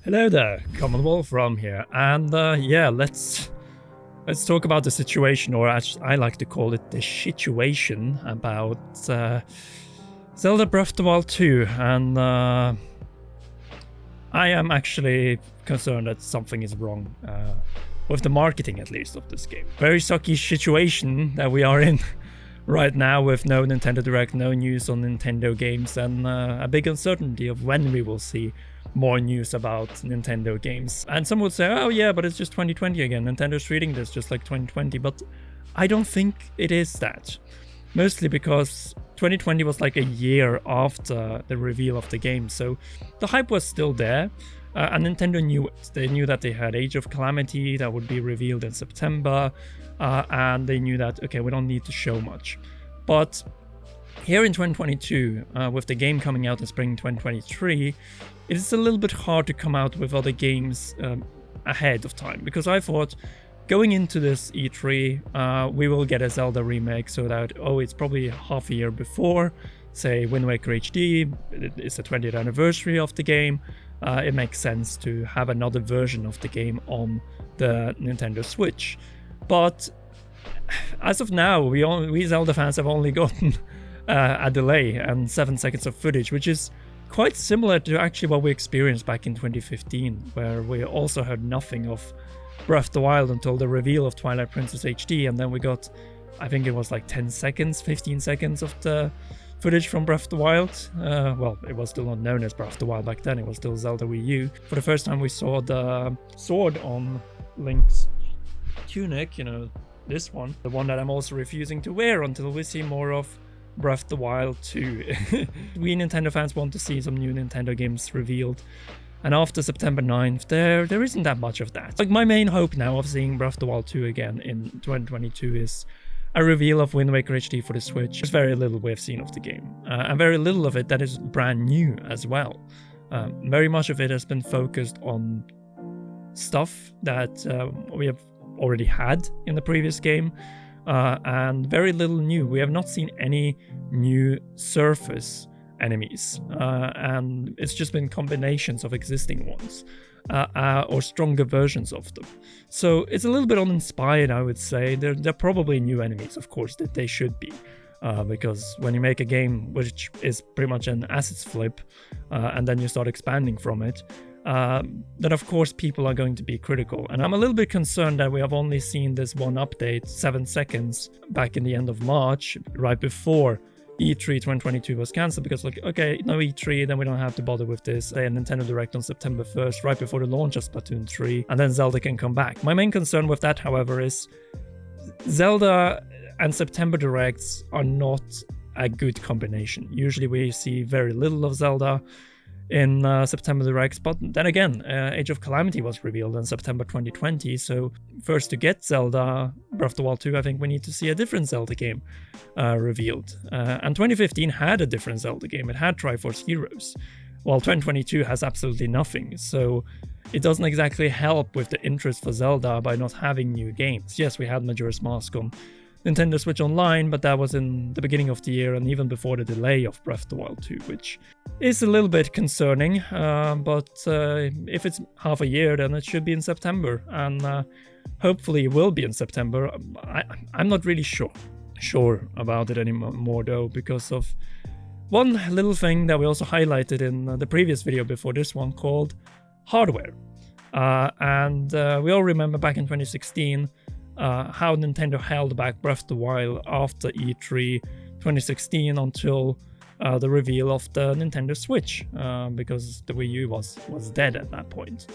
Hello there, Commonwealth Rom here, and yeah, let's talk about the situation, or as I like to call it, the situation about Zelda Breath of the Wild 2, and I am actually concerned that something is wrong with the marketing, at least, of this game. Very sucky situation that we are in right now, with no Nintendo Direct, no news on Nintendo games, and a big uncertainty of when we will see more news about Nintendo games. And some would say, oh yeah, but it's just 2020 again, Nintendo's treating this just like 2020, but I don't think it is that. Mostly because 2020 was like a year after the reveal of the game, so the hype was still there, and Nintendo knew it. They knew that they had Age of Calamity that would be revealed in September, and they knew that, okay, we don't need to show much. But here in 2022, with the game coming out in spring 2023, it is a little bit hard to come out with other games ahead of time, because I thought going into this E3, we will get a Zelda remake, so that, it's probably half a year before, say Wind Waker HD, it's the 20th anniversary of the game, it makes sense to have another version of the game on the Nintendo Switch. But as of now, we Zelda fans have only gotten a delay and 7 seconds of footage, which is quite similar to actually what we experienced back in 2015, where we also heard nothing of Breath of the Wild until the reveal of Twilight Princess HD, and then we got, I think it was like 10 seconds, 15 seconds of the footage from Breath of the Wild. Well, it was still not known as Breath of the Wild back then, it was still Zelda Wii U. For the first time we saw the sword on Link's tunic, this one. The one that I'm also refusing to wear until we see more of Breath of the Wild 2. We Nintendo fans want to see some new Nintendo games revealed, and after September 9th, there isn't that much of that. Like, my main hope now of seeing Breath of the Wild 2 again in 2022 is a reveal of Wind Waker HD for the Switch. There's very little we have seen of the game, and very little of it that is brand new as well. Very much of it has been focused on stuff that we have already had in the previous game, and very little new. We have not seen any new surface enemies, and it's just been combinations of existing ones, or stronger versions of them. So it's a little bit uninspired, I would say. They're probably new enemies, of course, that they should be, because when you make a game which is pretty much an assets flip, and then you start expanding from it, then of course people are going to be critical. And I'm a little bit concerned that we have only seen this one update, 7 seconds, back in the end of March, right before E3 2022 was cancelled, because like, okay, no E3, then we don't have to bother with this. A Nintendo Direct on September 1st, right before the launch of Splatoon 3, and then Zelda can come back. My main concern with that, however, is Zelda and September Directs are not a good combination. Usually we see very little of Zelda in September Directs, but then again, Age of Calamity was revealed in September 2020, so first to get Zelda Breath of the Wild 2, I think we need to see a different Zelda game revealed. And 2015 had a different Zelda game, it had Triforce Heroes, while 2022 has absolutely nothing, so it doesn't exactly help with the interest for Zelda by not having new games. Yes, we had Majora's Mask on Nintendo Switch Online, but that was in the beginning of the year and even before the delay of Breath of the Wild 2, which is a little bit concerning, but if it's half a year, then it should be in September, and hopefully it will be in September. I'm not really sure about it anymore though, because of one little thing that we also highlighted in the previous video before this one, called hardware. And we all remember back in 2016 how Nintendo held back Breath of the Wild after E3 2016 until the reveal of the Nintendo Switch, because the Wii U was dead at that point.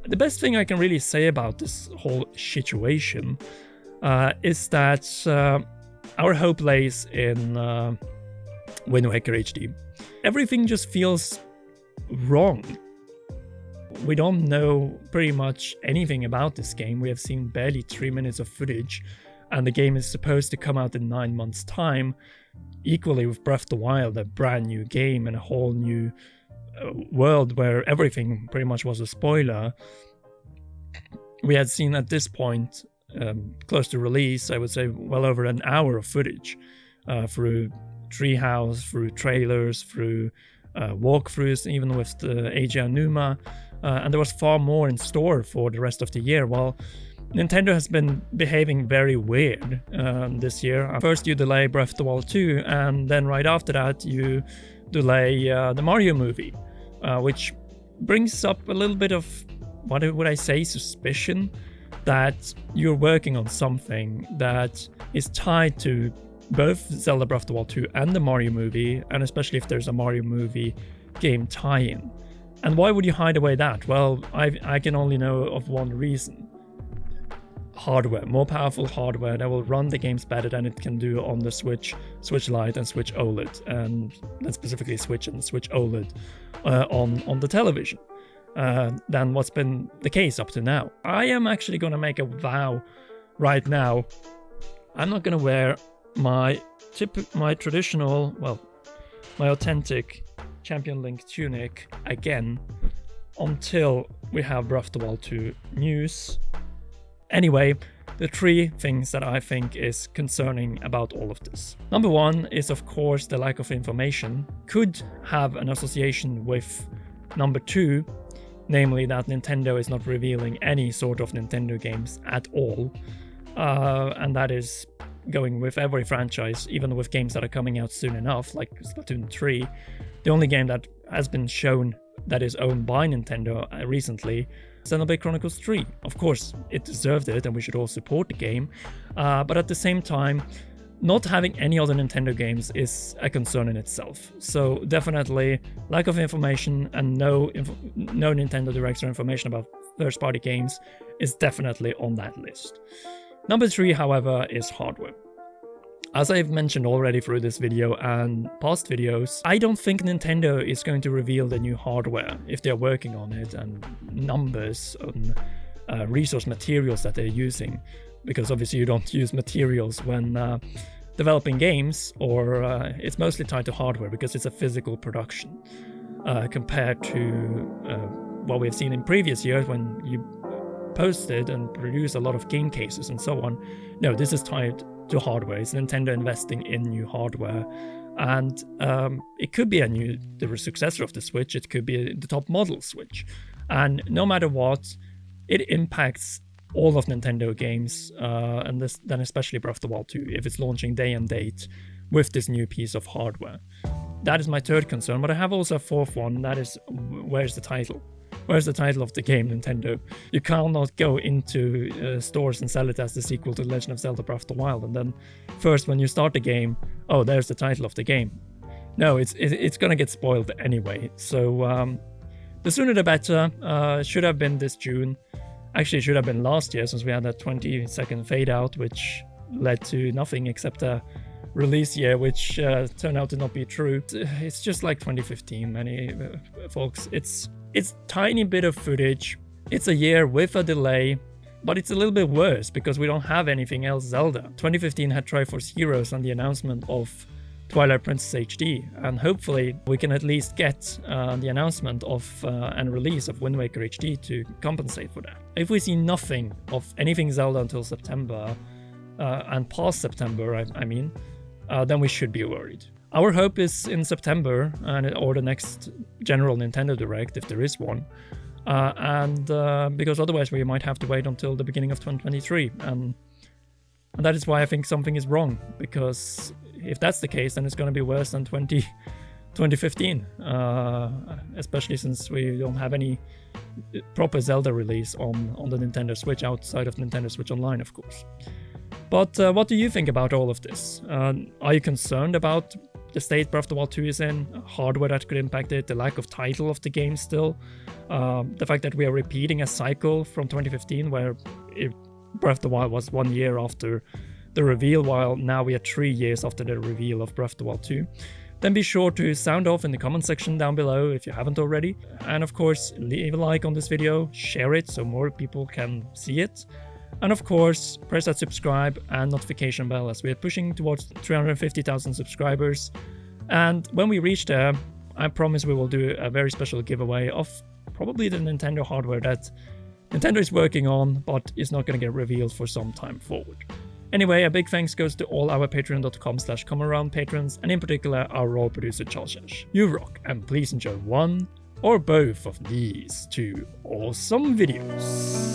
The best thing I can really say about this whole situation is that our hope lays in Wind Waker HD. Everything just feels wrong. We don't know pretty much anything about this game. We have seen barely 3 minutes of footage, and the game is supposed to come out in 9 months' time. Equally with Breath of the Wild, a brand new game and a whole new world where everything pretty much was a spoiler. We had seen at this point, close to release, I would say well over an hour of footage through Treehouse, through trailers, through walkthroughs, even with the Eiji Aonuma and there was far more in store for the rest of the year. Well, Nintendo has been behaving very weird this year. First you delay Breath of the Wild 2, and then right after that you delay the Mario movie, which brings up a little bit of, what would I say, suspicion that you're working on something that is tied to both Zelda Breath of the Wild 2 and the Mario movie, and especially if there's a Mario movie game tie-in. And why would you hide away that? Well, I can only know of one reason. Hardware, more powerful hardware that will run the games better than it can do on the Switch, Switch Lite and Switch OLED, and then specifically Switch and Switch OLED on the television than what's been the case up to now. I am actually going to make a vow right now. I'm not going to wear my traditional, well, my authentic Champion Link tunic again until we have Breath of the Wild 2 news. Anyway, the three things that I think is concerning about all of this. Number one is, of course, the lack of information. Could have an association with number two, namely that Nintendo is not revealing any sort of Nintendo games at all. And that is going with every franchise, even with games that are coming out soon enough, like Splatoon 3. The only game that has been shown that is owned by Nintendo recently, Xenoblade Chronicles 3. Of course, it deserved it and we should all support the game, but at the same time, not having any other Nintendo games is a concern in itself. So definitely lack of information and no Nintendo Directs or information about first-party games is definitely on that list. Number three, however, is hardware. As I've mentioned already through this video and past videos, I don't think Nintendo is going to reveal the new hardware if they're working on it, and numbers on resource materials that they're using, because obviously you don't use materials when developing games, or it's mostly tied to hardware because it's a physical production compared to what we've seen in previous years when you posted and produced a lot of game cases and so on. No, this is tied to hardware. It's Nintendo investing in new hardware, and it could be the successor of the Switch. It could be the top model Switch, and no matter what, it impacts all of Nintendo games, and then especially Breath of the Wild 2 if it's launching day and date with this new piece of hardware. That is my third concern, but I have also a fourth one, and that is, where's the title? Where's the title of the game, Nintendo? You cannot go into stores and sell it as the sequel to The Legend of Zelda Breath of the Wild, and then first when you start the game, oh, there's the title of the game. No, it's gonna get spoiled anyway. So the sooner the better. Should have been this June. Actually, it should have been last year, since we had that 20-second fade out, which led to nothing except a release year, which turned out to not be true. It's just like 2015, many folks. It's tiny bit of footage. It's a year with a delay, but it's a little bit worse because we don't have anything else Zelda. 2015 had Triforce Heroes and the announcement of Twilight Princess HD, and hopefully we can at least get the announcement of and release of Wind Waker HD to compensate for that. If we see nothing of anything Zelda until September, and past September, I mean, then we should be worried. Our hope is in September, or the next general Nintendo Direct, if there is one, because otherwise we might have to wait until the beginning of 2023, and that is why I think something is wrong, because if that's the case, then it's going to be worse than 2015, especially since we don't have any proper Zelda release on the Nintendo Switch outside of Nintendo Switch Online, of course. But what do you think about all of this? Are you concerned about the state Breath of the Wild 2 is in, hardware that could impact it, the lack of title of the game still, the fact that we are repeating a cycle from 2015 where Breath of the Wild was 1 year after the reveal, while now we are 3 years after the reveal of Breath of the Wild 2? Then be sure to sound off in the comment section down below if you haven't already. And of course, leave a like on this video, share it so more people can see it. And of course, press that subscribe and notification bell as we are pushing towards 350,000 subscribers. And when we reach there, I promise we will do a very special giveaway of probably the Nintendo hardware that Nintendo is working on, but is not going to get revealed for some time forward. Anyway, a big thanks goes to all our patreon.com/comearound patrons, and in particular our raw producer Charles Shash. You rock, and please enjoy 1 or both of these two awesome videos.